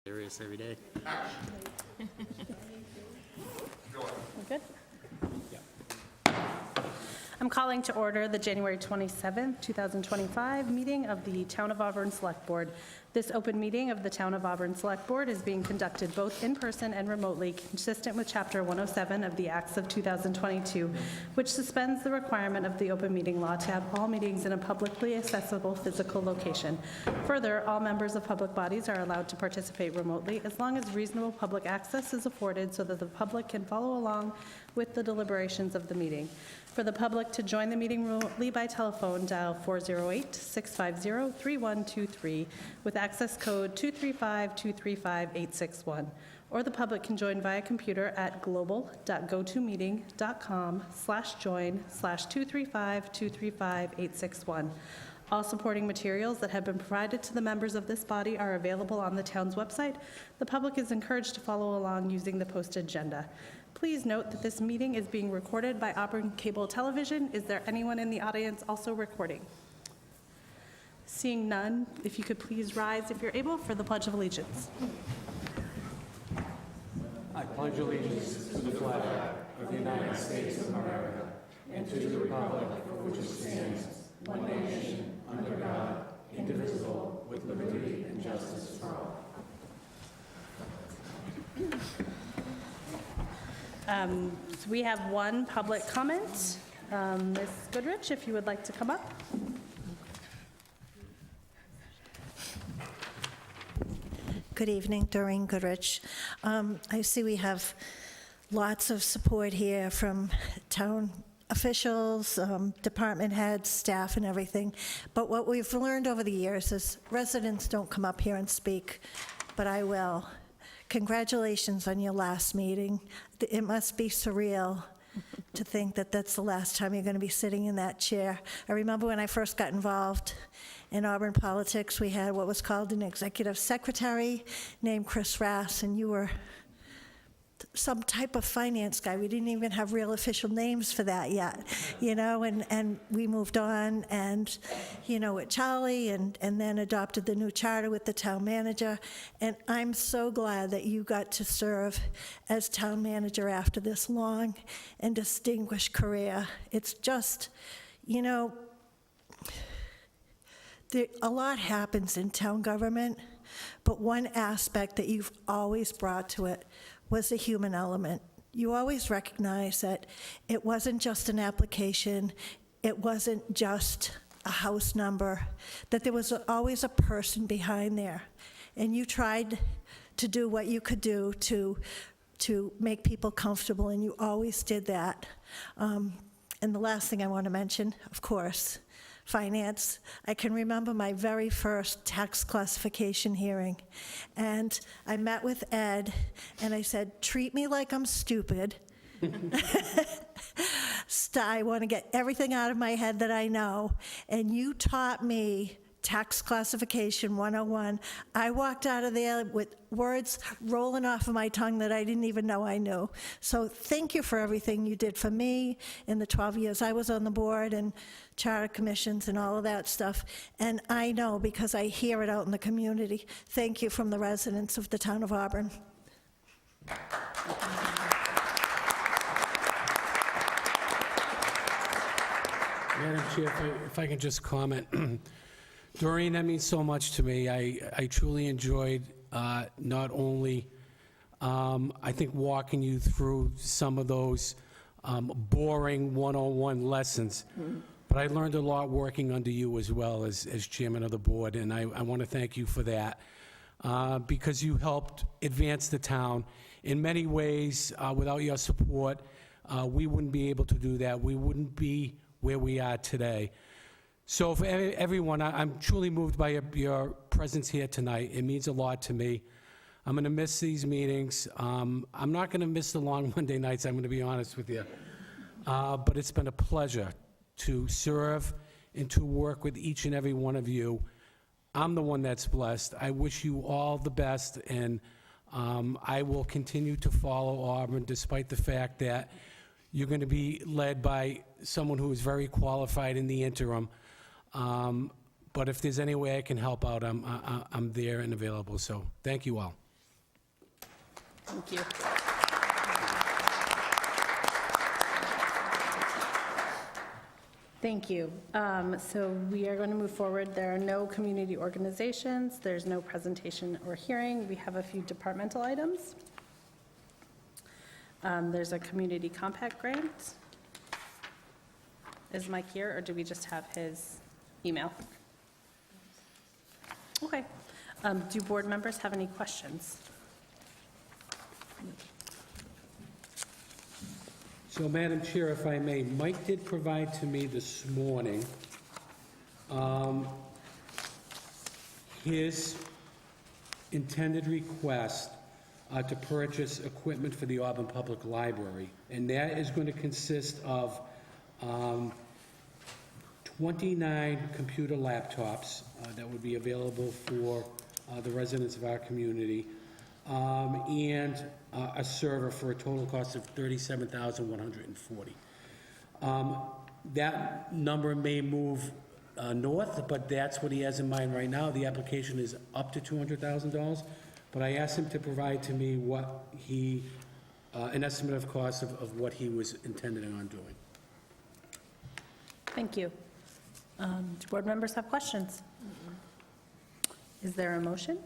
Serious every day. We're good? I'm calling to order the January 27th, 2025 meeting of the Town of Auburn Select Board. This open meeting of the Town of Auburn Select Board is being conducted both in person and remotely, consistent with Chapter 107 of the Acts of 2022, which suspends the requirement of the open meeting law to have all meetings in a publicly accessible physical location. Further, all members of public bodies are allowed to participate remotely as long as reasonable public access is afforded so that the public can follow along with the deliberations of the meeting. For the public to join the meeting remotely by telephone, dial 408-650-3123 with access code 235-235-861. Or the public can join via computer at global.gotomeeting.com/join/235-235-861. All supporting materials that have been provided to the members of this body are available on the town's website. The public is encouraged to follow along using the posted agenda. Please note that this meeting is being recorded by Auburn Cable Television. Is there anyone in the audience also recording? Seeing none, if you could please rise if you're able for the Pledge of Allegiance. I pledge allegiance to the flag of the United States of America and to the republic for which it stands, one nation, under God, indivisible, with liberty and justice for all. So we have one public comment. Ms. Goodrich, if you would like to come up. Good evening, Doreen Goodrich. I see we have lots of support here from town officials, department heads, staff, and everything. But what we've learned over the years is residents don't come up here and speak, but I will. Congratulations on your last meeting. It must be surreal to think that that's the last time you're going to be sitting in that chair. I remember when I first got involved in Auburn politics, we had what was called an executive secretary named Chris Rass, and you were some type of finance guy. We didn't even have real official names for that yet, you know, and we moved on and, you know, with Charlie and then adopted the new charter with the town manager. And I'm so glad that you got to serve as town manager after this long and distinguished career. It's just, you know, a lot happens in town government, but one aspect that you've always brought to it was the human element. You always recognize that it wasn't just an application, it wasn't just a house number, that there was always a person behind there. And you tried to do what you could do to make people comfortable, and you always did that. And the last thing I want to mention, of course, finance. I can remember my very first tax classification hearing, and I met with Ed, and I said, treat me like I'm stupid. I want to get everything out of my head that I know, and you taught me tax classification 101. I walked out of there with words rolling off of my tongue that I didn't even know I knew. So thank you for everything you did for me in the 12 years I was on the board and charter commissions and all of that stuff. And I know because I hear it out in the community. Thank you from the residents of the town of Auburn. Madam Chair, if I can just comment. Doreen, that means so much to me. I truly enjoyed not only, I think, walking you through some of those boring 101 lessons, but I learned a lot working under you as well as chairman of the board, and I want to thank you for that because you helped advance the town. In many ways, without your support, we wouldn't be able to do that. We wouldn't be where we are today. So for everyone, I'm truly moved by your presence here tonight. It means a lot to me. I'm going to miss these meetings. I'm not going to miss the long Monday nights, I'm going to be honest with you. But it's been a pleasure to serve and to work with each and every one of you. I'm the one that's blessed. I wish you all the best, and I will continue to follow Auburn despite the fact that you're going to be led by someone who is very qualified in the interim. But if there's any way I can help out, I'm there and available. So thank you all. Thank you. Thank you. So we are going to move forward. There are no community organizations. There's no presentation or hearing. We have a few departmental items. There's a community compact grant. Is Mike here, or do we just have his email? Okay. Do board members have any questions? So, Madam Chair, if I may, Mike did provide to me this morning his intended request to purchase equipment for the Auburn Public Library, and that is going to consist of 29 computer laptops that would be available for the residents of our community, and a server for a total cost of $37,140. That number may move north, but that's what he has in mind right now. The application is up to $200,000, but I asked him to provide to me what he, an estimate of cost of what he was intending on doing. Thank you. Do board members have questions? Is there a motion?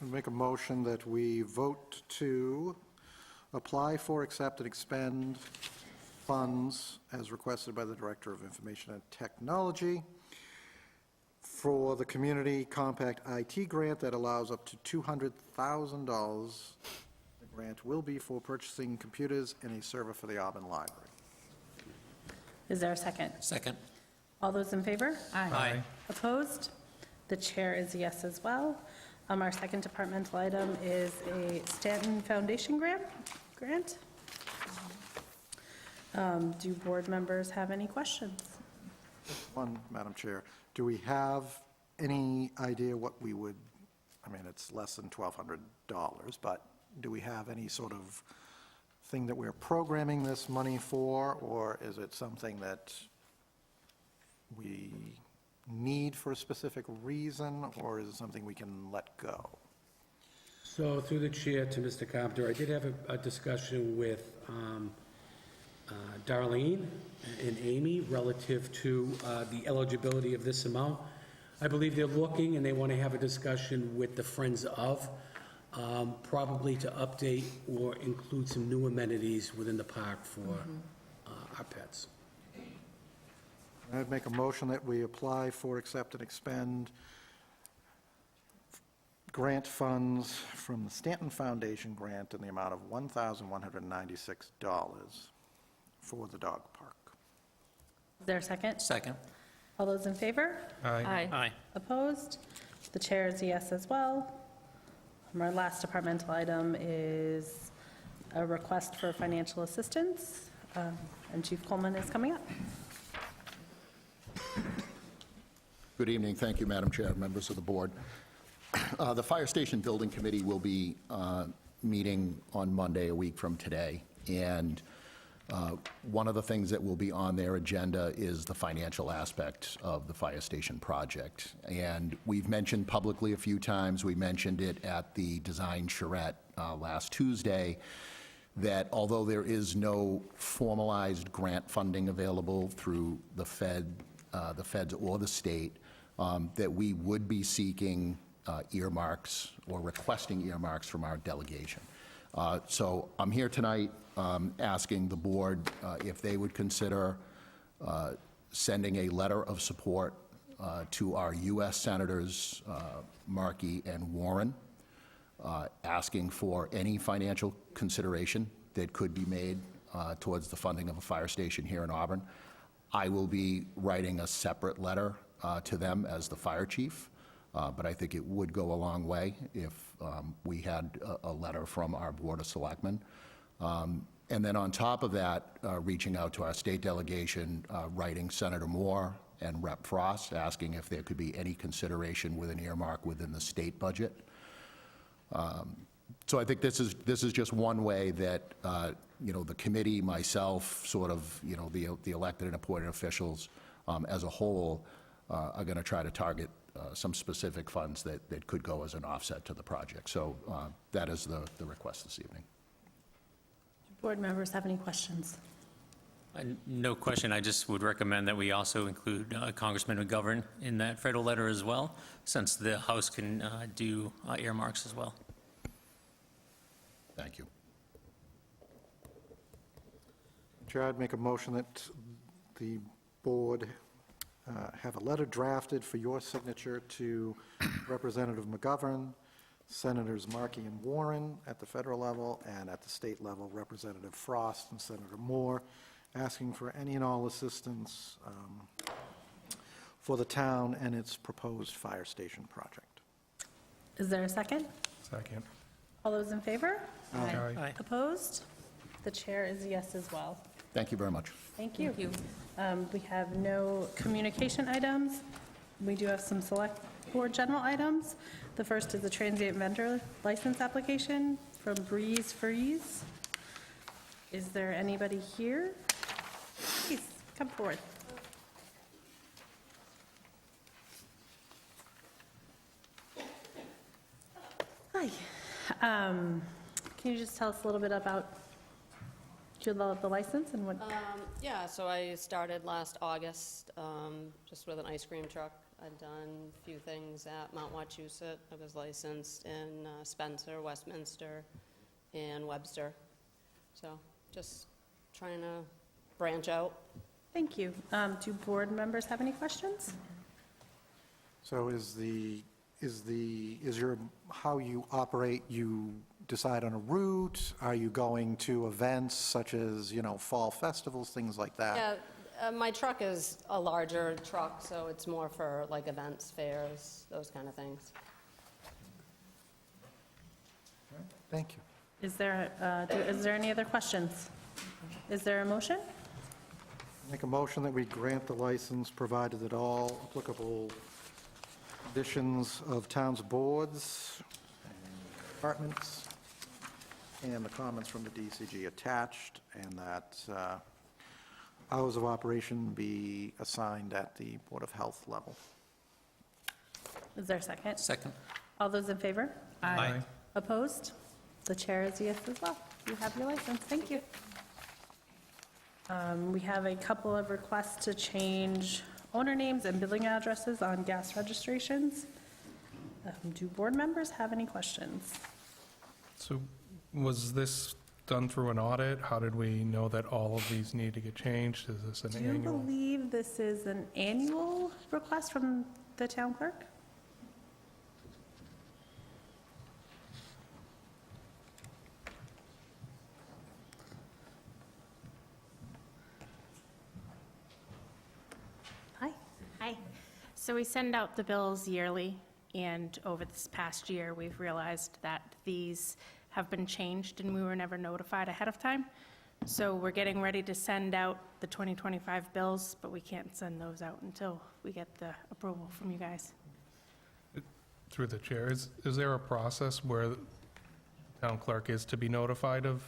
I make a motion that we vote to apply for, accept, and expend funds as requested by the Director of Information and Technology for the Community Compact IT grant that allows up to $200,000. The grant will be for purchasing computers and a server for the Auburn Library. Is there a second? Second. All those in favor? Aye. Opposed? The chair is yes as well. Our second departmental item is a Stanton Foundation grant. Do board members have any questions? One, Madam Chair, do we have any idea what we would, I mean, it's less than $1,200, but do we have any sort of thing that we're programming this money for, or is it something that we need for a specific reason, or is it something we can let go? So through the chair to Mr. Carpenter, I did have a discussion with Darlene and Amy relative to the eligibility of this amount. I believe they're looking and they want to have a discussion with the Friends of, probably to update or include some new amenities within the park for our pets. I'd make a motion that we apply for, accept, and expend grant funds from the Stanton Foundation grant in the amount of $1,196 for the dog park. Is there a second? Second. All those in favor? Aye. Opposed? The chair is yes as well. Our last departmental item is a request for financial assistance, and Chief Coleman is coming up. Good evening. Thank you, Madam Chair, members of the board. The Fire Station Building Committee will be meeting on Monday, a week from today, and one of the things that will be on their agenda is the financial aspect of the fire station project. And we've mentioned publicly a few times, we mentioned it at the Design Charrette last Tuesday, that although there is no formalized grant funding available through the feds or the state, that we would be seeking earmarks or requesting earmarks from our delegation. So I'm here tonight asking the board if they would consider sending a letter of support to our U.S. Senators Markey and Warren, asking for any financial consideration that could be made towards the funding of a fire station here in Auburn. I will be writing a separate letter to them as the fire chief, but I think it would go a long way if we had a letter from our Board of Selectmen. And then on top of that, reaching out to our state delegation, writing Senator Moore and Rep. Frost, asking if there could be any consideration with an earmark within the state budget. So I think this is just one way that the committee, myself, sort of the elected and appointed officials as a whole are going to try to target some specific funds that could go as an offset to the project. So that is the request this evening. Board members have any questions? No question. I just would recommend that we also include Congressman McGovern in that federal letter as well, since the House can do earmarks as well. Thank you. Chair, I'd make a motion that the board have a letter drafted for your signature to Representative McGovern, Senators Markey and Warren at the federal level, and at the state level, Representative Frost and Senator Moore, asking for any and all assistance for the town and its proposed fire station project. Is there a second? Second. All those in favor? Aye. Opposed? The chair is yes as well. Thank you very much. Thank you. We have no communication items. We do have some select board general items. The first is the transient vendor license application from Breeze Freeze. Is there anybody here? Please, come forward. Hi. Can you just tell us a little bit about the license and what? Yeah, so I started last August, just with an ice cream truck. I've done a few things at Mount Wachusett. I was licensed in Spencer, Westminster, and Webster. So just trying to branch out. Thank you. Do board members have any questions? So how you operate, you decide on a route? Are you going to events such as, fall festivals, things like that? Yeah, my truck is a larger truck, so it's more for like events, fairs, those kind of things. Thank you. Is there any other questions? Is there a motion? Make a motion that we grant the license, provided that all applicable conditions of towns' boards and departments and the comments from the DCG attached, and that hours of operation be assigned at the Board of Health level. Is there a second? Second. All those in favor? Aye. Opposed? The chair is yes as well. You have your license. Thank you. We have a couple of requests to change owner names and billing addresses on gas registrations. Do board members have any questions? So was this done through an audit? How did we know that all of these need to get changed? Is this Do an you annual? believe this is an annual request from the town clerk? Hi. Hi. So we send out the bills yearly, and over this past year, we've realized that these have been changed and we were never notified ahead of time. So we're getting ready to send out the 2025 bills, but we can't send those out until we get the approval from you guys. Through the chair, is there a process where the town clerk is to be notified of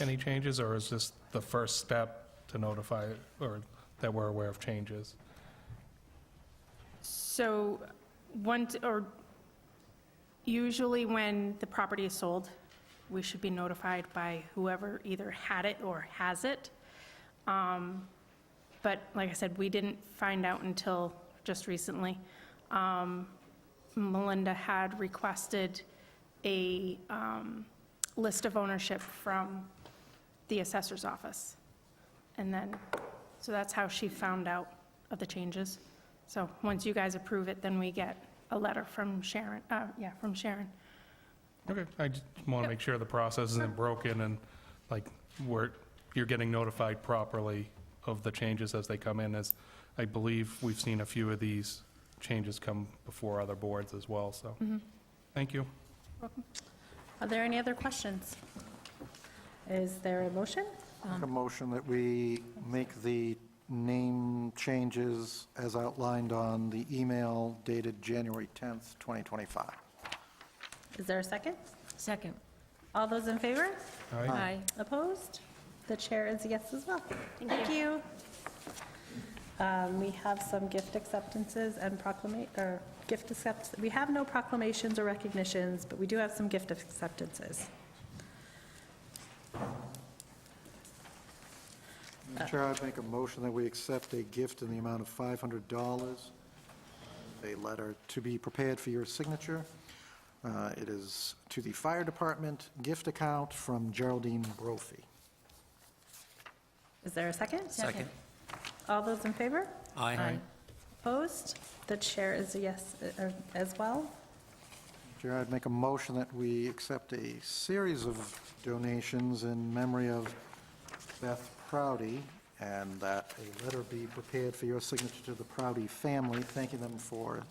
any changes, or is this the first step to notify, or that we're aware of changes? So usually when the property is sold, we should be notified by whoever either had it or has it. But like I said, we didn't find out until just recently. Melinda had requested a list of ownership from the assessor's office. And then, so that's how she found out of the changes. So once you guys approve it, then we get a letter from Sharon, from Sharon. Okay, I just want to make sure the process isn't broken and, like, you're getting notified properly of the changes as they come in, as I believe we've seen a few of these changes come before other boards as well, so. Thank you. Are there any other questions? Is there a motion? Make a motion that we make the name changes as outlined on the email dated January 10th, 2025. Is there a second? Second. All those in favor? Aye. Opposed? The chair is yes as well. Thank you. We have some gift acceptances and gift accept, we have no proclamations or recognitions, but we do have some gift acceptances. Madam Chair, I'd make a motion that we accept a gift in the amount of $500, a letter to be prepared for your signature. It is to the Fire Department gift account from Geraldine Brophy. Is there a second? Second. All those in favor? Aye. Opposed? The chair is a yes as well. Chair, I'd make a motion that we accept a series of donations in memory of Beth Prouty, and that a letter be prepared for your signature to the Prouty family, thanking them for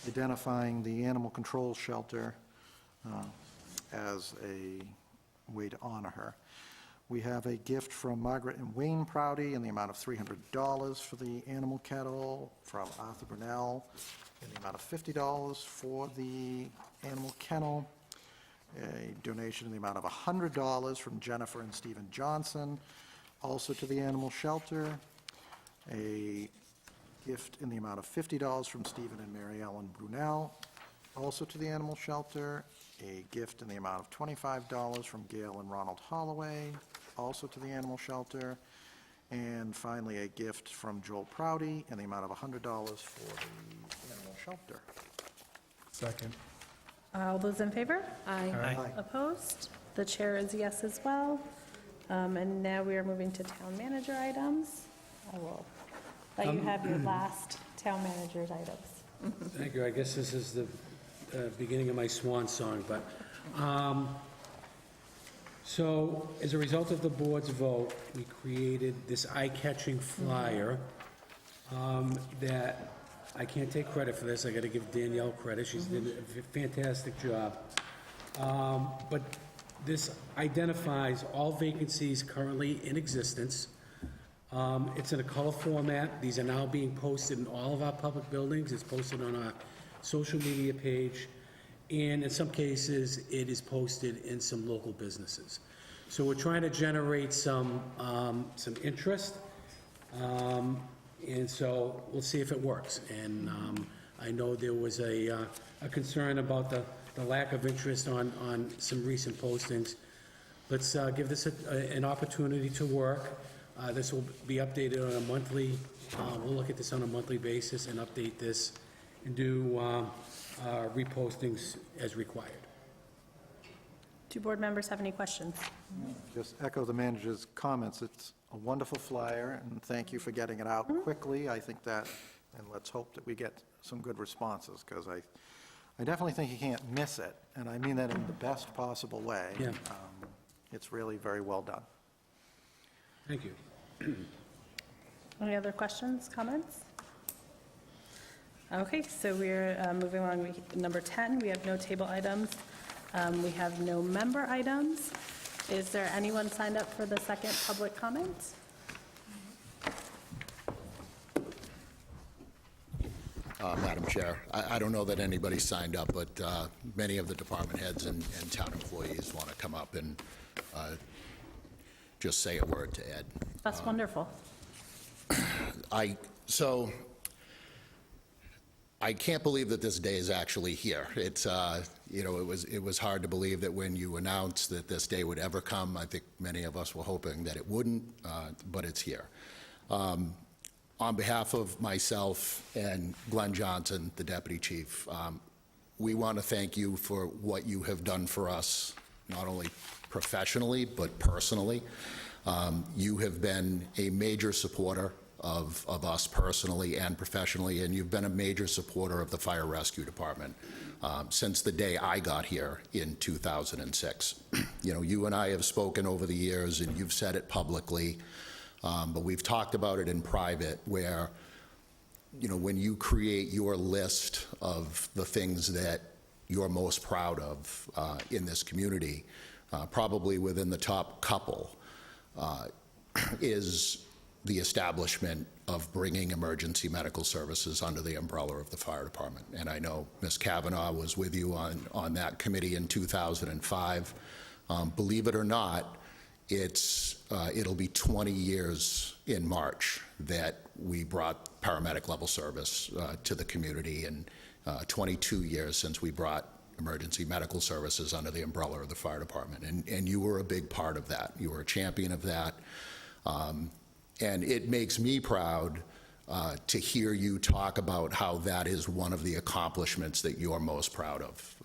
identifying the animal control shelter as a way to honor her. We have a gift from Margaret and Wayne Prouty in the amount of $300 for the animal kennel, from Arthur Brunel in the amount of $50 for the animal kennel, a donation in the amount of $100 from Jennifer and Stephen Johnson, also to the animal shelter, a gift in the amount of $50 from Stephen and Mary Ellen Brunel, also to the animal shelter, a gift in the amount of $25 from Gail and Ronald Holloway, also to the animal shelter, and finally, a gift from Joel Prouty in the amount of $100 for the animal shelter. Second. All those in favor? Aye. Opposed? The chair is yes as well. And now we are moving to town manager items. I will let you have your last town manager's items. Thank you. I guess this is the beginning of my swan song, but, so as a result of the board's vote, we created this eye-catching flyer that, I can't take credit for this, I gotta give Danielle credit, she's did a fantastic job. But this identifies all vacancies currently in existence. It's in a color format. These are now being posted in all of our public buildings. It's posted on our social media page, and in some cases, it is posted in some local businesses. So we're trying to generate some interest, and so we'll see if it works. And I know there was a concern about the lack of interest on some recent postings. Let's give this an opportunity to work. This will be updated on a monthly, we'll look at this on a monthly basis and update this and do repostings as required. Do board members have any questions? Just echo the manager's comments. It's a wonderful flyer, and thank you for getting it out quickly. I think that, and let's hope that we get some good responses, because I definitely think you can't miss it, and I mean that in the best possible way. Yeah. It's really very well done. Thank you. Any other questions, comments? Okay, so we're moving along. Number 10, we have no table items. We have no member items. Is there anyone signed up for the second public comment? Madam Chair, I don't know that anybody signed up, but many of the department heads and town employees want to come up and just say a word to Ed. That's wonderful. So I can't believe that this day is actually here. It's, it was hard to believe that when you announced that this day would ever come. I think many of us were hoping that it wouldn't, but it's here. On behalf of myself and Glenn Johnson, the deputy chief, we want to thank you for what you have done for us, not only professionally, but personally. You have been a major supporter of us personally and professionally, and you've been a major supporter of the Fire Rescue Department since the day I got here in 2006. You and I have spoken over the years, and you've said it publicly, but we've talked about it in private, where, when you create your list of the things that you're most proud of in this community, probably within the top couple is the establishment of bringing emergency medical services under the umbrella of the fire department. And I know Ms. Kavanaugh was with you on that committee in 2005. Believe it or not, it'll be 20 years in March that we brought paramedic level service to the community, 22 years since we brought emergency medical services under the umbrella of the fire department, and you were a big part of that. You were a champion of that. And it makes me proud to hear you talk about how that is one of the accomplishments that you're most proud of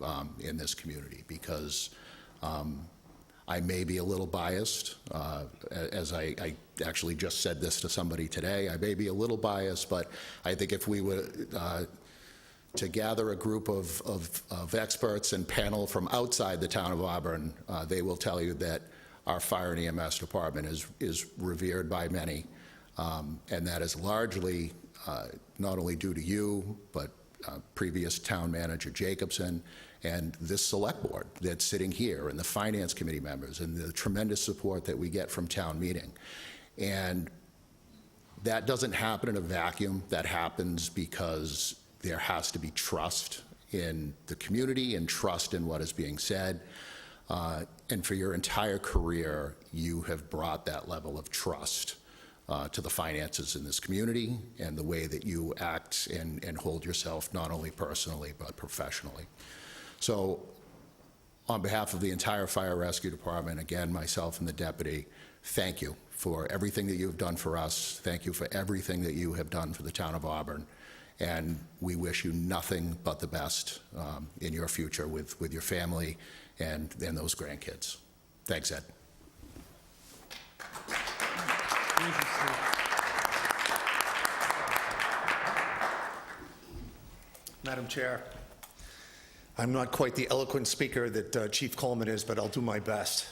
in this community, because I may be a little biased, as I actually just said this to somebody today. I may be a little biased, but I think if we were to gather a group of experts and panel from outside the town of Auburn, they will tell you that our fire and EMS department is revered by many, and that is largely not only due to you, but previous town manager Jacobson and this select board that's sitting here, and the finance committee members, and the tremendous support that we get from town meeting. And that doesn't happen in a vacuum. That happens because there has to be trust in the community and trust in what is being said. And for your entire career, you have brought that level of trust to the finances in this community and the way that you act and hold yourself, not only personally, but professionally. So on behalf of the entire fire rescue department, again, myself and the deputy, thank you for everything that you've done for us. Thank you for everything that you have done for the town of Auburn. And we wish you nothing but the best in your future with your family and those grandkids. Thanks, Ed. Thank you, Steve. Madam Chair, I'm not quite the eloquent speaker that Chief Coleman is, but I'll do my best.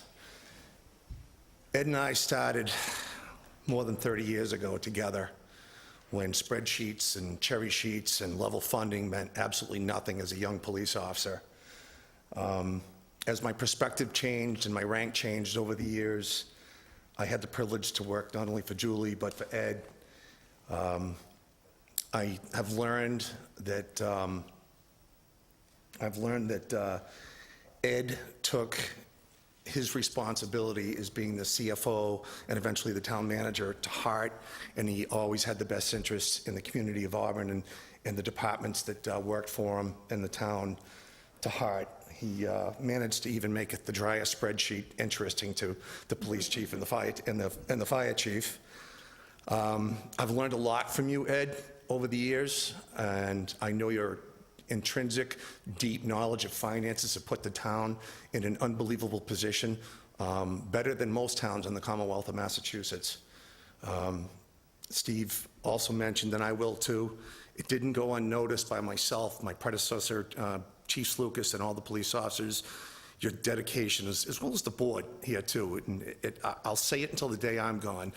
Ed and I started more than 30 years ago together when spreadsheets and cherry sheets and level funding meant absolutely nothing as a young police officer. As my perspective changed and my rank changed over the years, I had the privilege to work not only for Julie, but for Ed. I have learned that Ed took his responsibility as being the CFO and eventually the town manager to heart, and he always had the best interests in the community of Auburn and the departments that worked for him in the town to heart. He managed to even make the driest spreadsheet interesting to the police chief and the fire chief. I've learned a lot from you, Ed, over the years, and I know your intrinsic, deep knowledge of finances have put the town in an unbelievable position, better than most towns in the Commonwealth of Massachusetts. Steve also mentioned, and I will too, it didn't go unnoticed by myself, my predecessor, Chief Lucas, and all the police officers, your dedication, as well as the board here too. And I'll say it until the day I'm gone.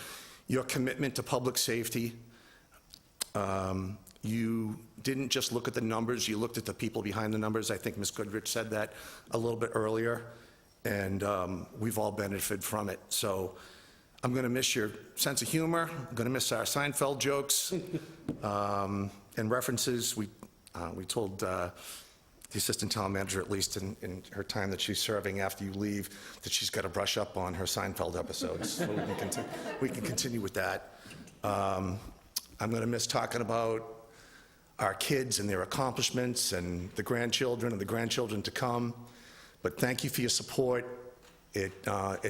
Your commitment to public safety, you didn't just look at the numbers, you looked at the people behind the numbers. I think Ms. Goodrich said that a little bit earlier, and we've all benefited from it. So I'm going to miss your sense of humor. I'm going to miss our Seinfeld jokes and references. We told the assistant town manager, at least in her time that she's serving after you leave, that she's got to brush up on her Seinfeld episodes. So we can continue with that. I'm going to miss talking about our kids and their accomplishments and the grandchildren and the grandchildren to come. But thank you for your support. It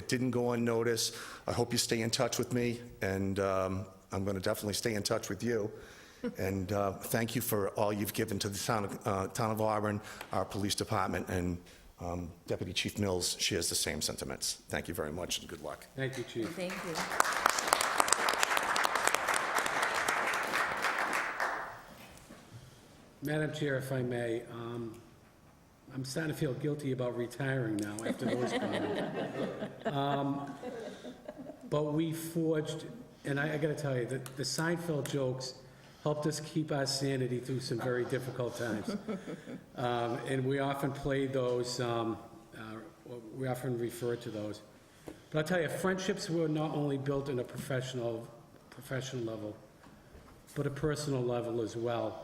didn't go unnoticed. I hope you stay in touch with me, and I'm going to definitely stay in touch with you. And thank you for all you've given to the town of Auburn, our police department, and Deputy Chief Mills shares the same sentiments. Thank you very much, and good luck. Thank you, Chief. Thank you. Madam Chair, if I may, I'm starting to feel guilty about retiring now after those comments. But we forged, and I got to tell you, the Seinfeld jokes helped us keep our sanity through some very difficult times. And we often played those, we often refer to those. But I'll tell you, friendships were not only built in a professional level, but a personal level as well.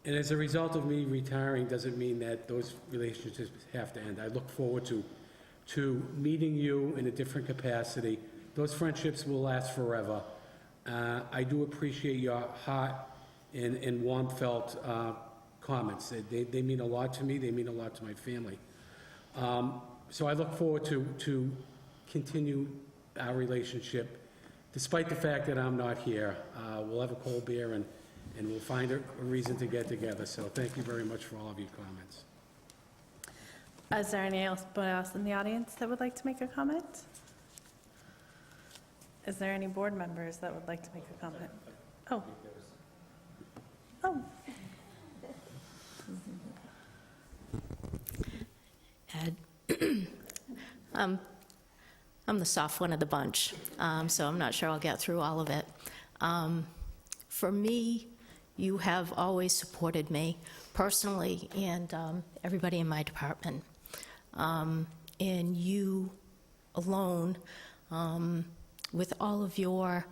And as a result of me retiring doesn't mean that those relationships have to end. I look forward to meeting you in a different capacity. Those friendships will last forever. I do appreciate your heart and warm-felt comments. They mean a lot to me, they mean a lot to my family. So I look forward to continue our relationship, despite the fact that I'm not here. We'll have a cold beer and we'll find a reason to get together. So thank you very much for all of your comments. Is there anyone else in the audience that would like to make a comment? Is there any board members that would like to make a comment? Oh. Oh. Ed. I'm the soft one of the bunch, so I'm not sure I'll get through all of it. For me, you have always supported me personally and everybody in my department. And you alone, with all of your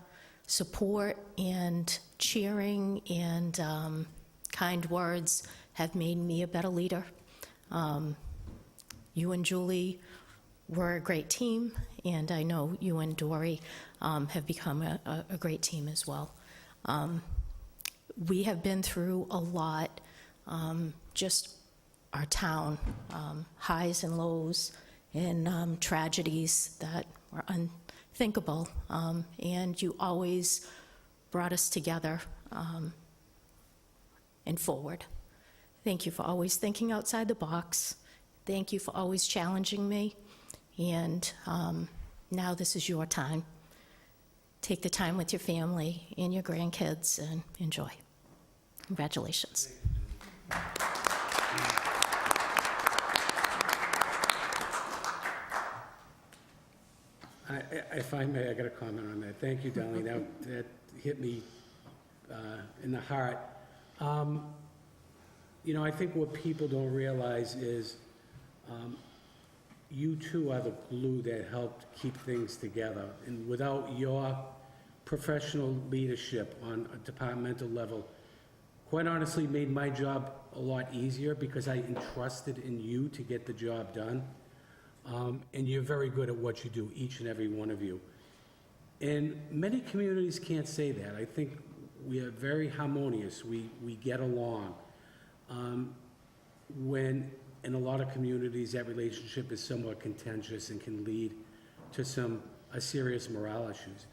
support and cheering and kind words, have made me a better leader. You and Julie were a great team, and I know you and Dory have become a great team as well. We have been through a lot, just our town, highs and lows, and tragedies that were unthinkable, and you always brought us together and forward. Thank you for always thinking outside the box. Thank you for always challenging me. And now this is your time. Take the time with your family and your grandkids and enjoy. Congratulations. If I may, I got a comment on that. Thank you, Darlene. That hit me in the heart. You know, I think what people don't realize is you two are the glue that helped keep things together. And without your professional leadership on a departmental level, quite honestly, made my job a lot easier because I entrusted in you to get the job done. And you're very good at what you do, each and every one of you. And many communities can't say that. I think we are very harmonious. We get along. When in a lot of communities that relationship is somewhat contentious and can lead to a serious morale issues.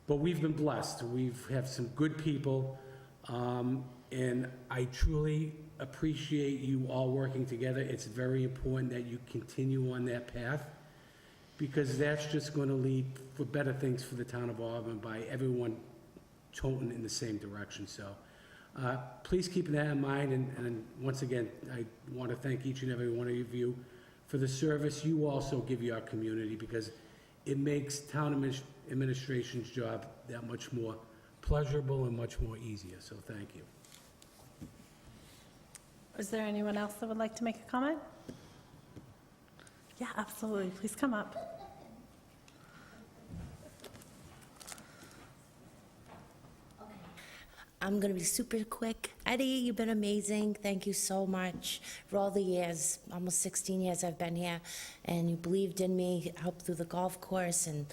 But we've been blessed. We've have some good people, and I truly appreciate you all working together. It's very important that you continue on that path, because that's just going to lead for better things for the town of Auburn by everyone toting in the same direction. So please keep that in mind, and once again, I want to thank each and every one of you for the service you also give your community, because it makes town administration's job that much more pleasurable and much more easier. So thank you. Is there anyone else that would like to make a comment? Yeah, absolutely. Please come up. I'm going to be super quick. Eddie, you've been amazing. Thank you so much for all the years, almost 16 years I've been here, and you believed in me, helped through the golf course and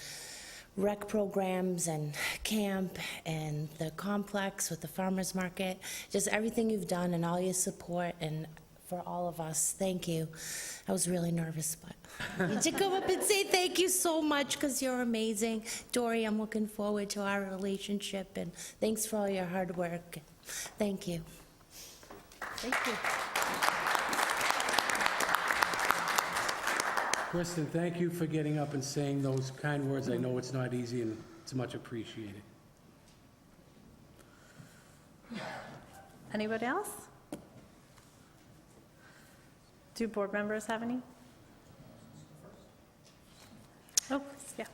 rec programs and camp and the complex with the farmers market. Just everything you've done and all your support, and for all of us, thank you. I was really nervous, but you should come up and say thank you so much, because you're amazing. Dory, I'm looking forward to our relationship, and thanks for all your hard work. Thank you. Thank you. Kristen, thank you for getting up and saying those kind words. I know it's not easy, and it's much appreciated. Anybody else? Do board members have any? Oh, yeah.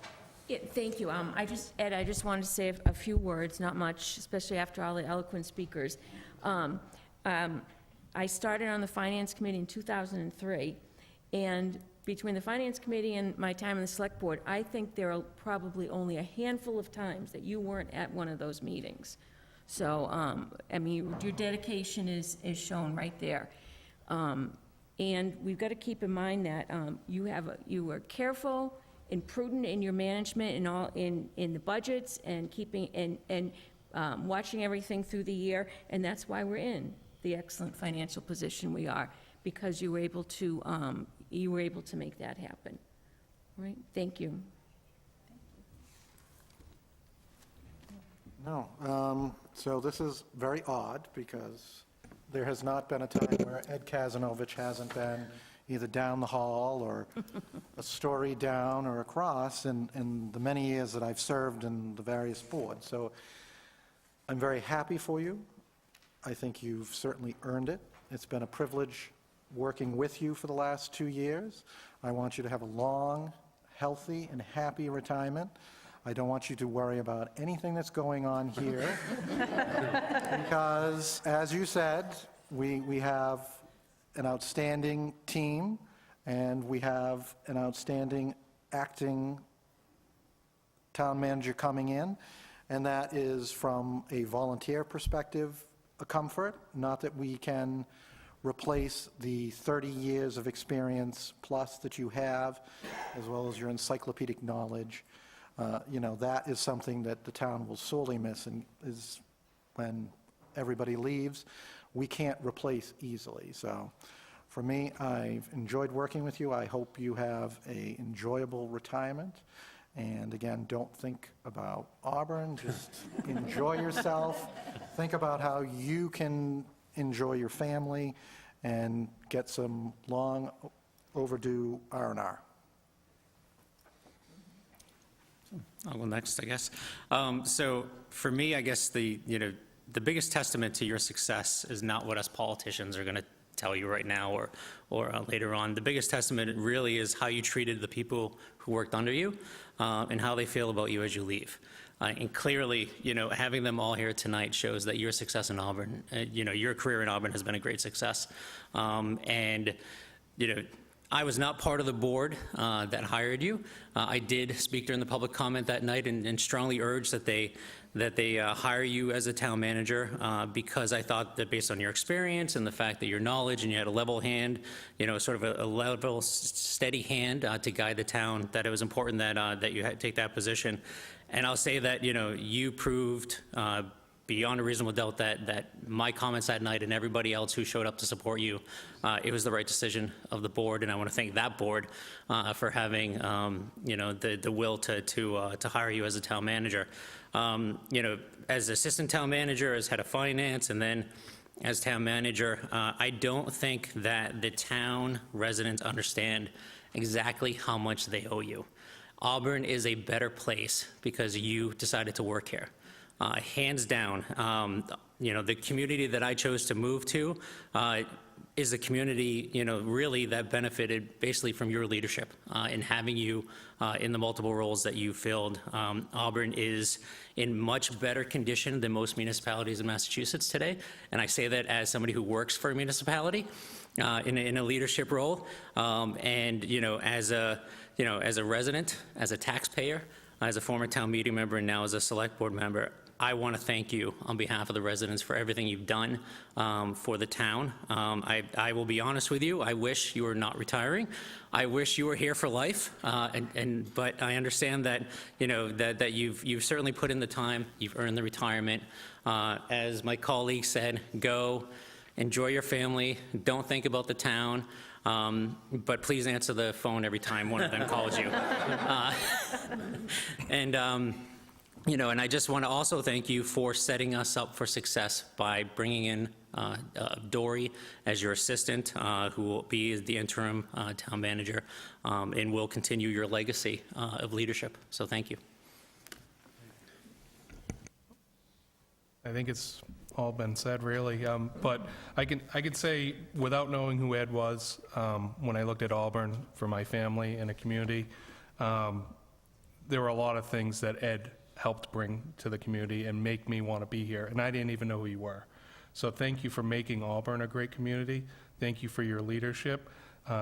Yeah, thank you. Ed, I just wanted to say a few words, not much, especially after all the eloquent speakers. I started on the Finance Committee in 2003, and between the Finance Committee and my time on the Select Board, I think there are probably only a handful of times that you weren't at one of those meetings. So, I mean, your dedication is shown right there. And we've got to keep in mind that you were careful and prudent in your management and all in the budgets and keeping and watching everything through the year, and that's why we're in. the excellent financial position we are, because you were able to make that happen. All right, thank you. No, so this is very odd, because there has not been a time where Ed Kazanovich hasn't been either down the hall or a story down or across in the many years that I've served in the various boards. So I'm very happy for you. I think you've certainly earned it. It's been a privilege working with you for the last 2 years. I want you to have a long, healthy, and happy retirement. I don't want you to worry about anything that's going on here, because, as you said, we have an outstanding team, and we have an outstanding acting town manager coming in, and that is, from a volunteer perspective, a comfort. Not that we can replace the 30 years of experience plus that you have, as well as your encyclopedic knowledge. That is something that the town will sorely miss, and is when everybody leaves, we can't replace easily. So for me, I've enjoyed working with you. I hope you have an enjoyable retirement. And again, don't think about Auburn, just enjoy yourself. Think about how you can enjoy your family and get some long overdue R&R. I'll go next, I guess. So for me, I guess the biggest testament to your success is not what us politicians are going to tell you right now or later on. The biggest testament really is how you treated the people who worked under you and how they feel about you as you leave. And clearly, having them all here tonight shows that your success in Auburn, your career in Auburn has been a great success. I was not part of the board that hired you. I did speak during the public comment that night and strongly urge that they hire you as a town manager because I thought that based on your experience and the fact that your knowledge and you had a level hand, sort of a level, steady hand to guide the town, that it was important that you take that position. And I'll say that, you proved beyond a reasonable doubt that my comments that night and everybody else who showed up to support you, it was the right decision of the board, and I want to thank that board for having, the will to hire you as a town manager. As assistant town manager, as head of finance, and then as town manager, I don't think that the town residents understand exactly how much they owe you. Auburn is a better place because you decided to work here. Hands down, the community that I chose to move to is a community, really that benefited basically from your leadership in having you in the multiple roles that you filled. Auburn is in much better condition than most municipalities in Massachusetts today, and I say that as somebody who works for a municipality in a leadership role, and as a resident, as a taxpayer, as a former town meeting member, and now as a select board member. I want to thank you on behalf of the residents for everything you've done for the town. I will be honest with you, I wish you were not retiring. I wish you were here for life, but I understand that, that you've certainly put in the time, you've earned the retirement. As my colleague said, go, enjoy your family, don't think about the town, but please answer the phone every time one of them calls you. And I just want to also thank you for setting us up for success by bringing in Dory as your assistant, who will be the interim town manager, and will continue your legacy of leadership. So thank you. I think it's all been said, really. But I could say, without knowing who Ed was, when I looked at Auburn for my family and a community, there were a lot of things that Ed helped bring to the community and make me want to be here, and I didn't even know who you were. So thank you for making Auburn a great community. Thank you for your leadership.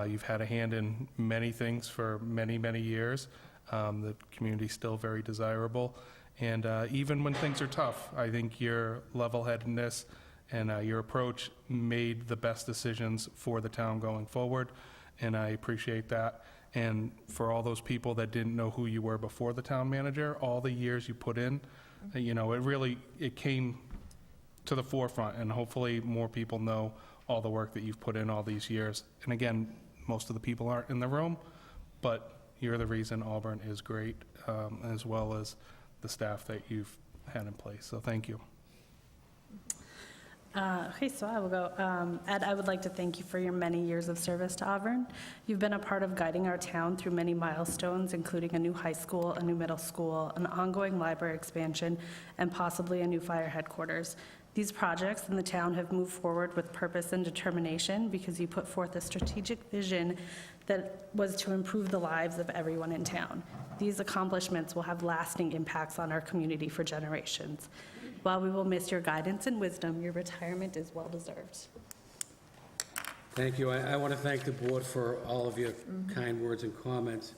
You've had a hand in many things for many, many years. The community's still very desirable. And even when things are tough, I think your level-headedness and your approach made the best decisions for the town going forward, and I appreciate that. And for all those people that didn't know who you were before the town manager, all the years you put in, it came to the forefront, and hopefully more people know all the work that you've put in all these years. And again, most of the people aren't in the room, but you're the reason Auburn is great, as well as the staff that you've had in place. So thank you. Okay, so I will go. Ed, I would like to thank you for your many years of service to Auburn. You've been a part of guiding our town through many milestones, including a new high school, a new middle school, an ongoing library expansion, and possibly a new fire headquarters. These projects in the town have moved forward with purpose and determination because you put forth a strategic vision that was to improve the lives of everyone in town. These accomplishments will have lasting impacts on our community for generations. While we will miss your guidance and wisdom, your retirement is well-deserved. Thank you. I want to thank the board for all of your kind words and comments.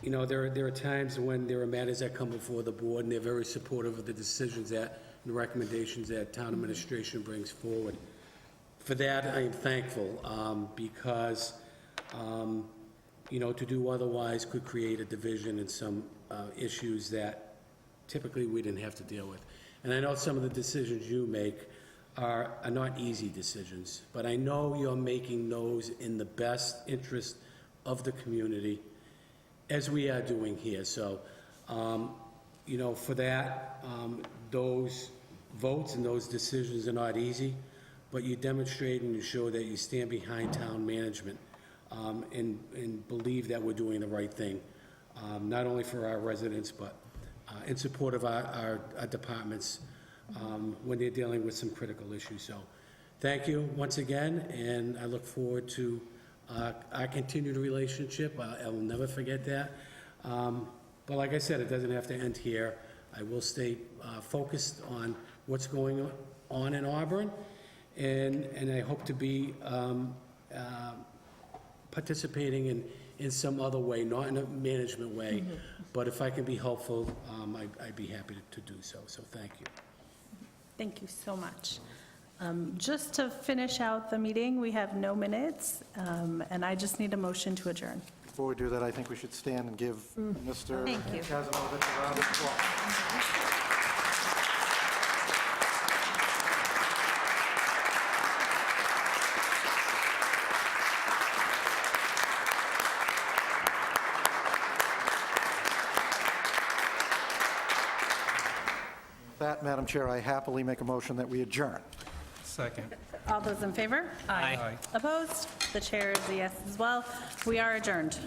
You know, there are times when there are matters that come before the board, and they're very supportive of the decisions and the recommendations that town administration brings forward. For that, I am thankful, because, you know, to do otherwise could create a division and some issues that typically we didn't have to deal with. And I know some of the decisions you make are not easy decisions, but I know you're making those in the best interest of the community, as we are doing here. So, you know, for that, those votes and those decisions are not easy, but you demonstrate and you show that you stand behind town management, and believe that we're doing the right thing, not only for our residents, but in support of our departments when they're dealing with some critical issues. So thank you once again, and I look forward to our continued relationship. I will never forget that. But like I said, it doesn't have to end here. I will stay focused on what's going on in Auburn, and I hope to be participating in some other way, not in a management way, but if I can be helpful, I'd be happy to do so. So thank you. Thank you so much. Just to finish out the meeting, we have no minutes, and I just need a motion to adjourn. Before we do that, I think we should stand and give Mr. Thank you. Kazanovich a round of applause. With that, Madam Chair, I happily make a motion that we adjourn. Second. All those in favor? Aye. Opposed? The chair is a yes as well. We are adjourned.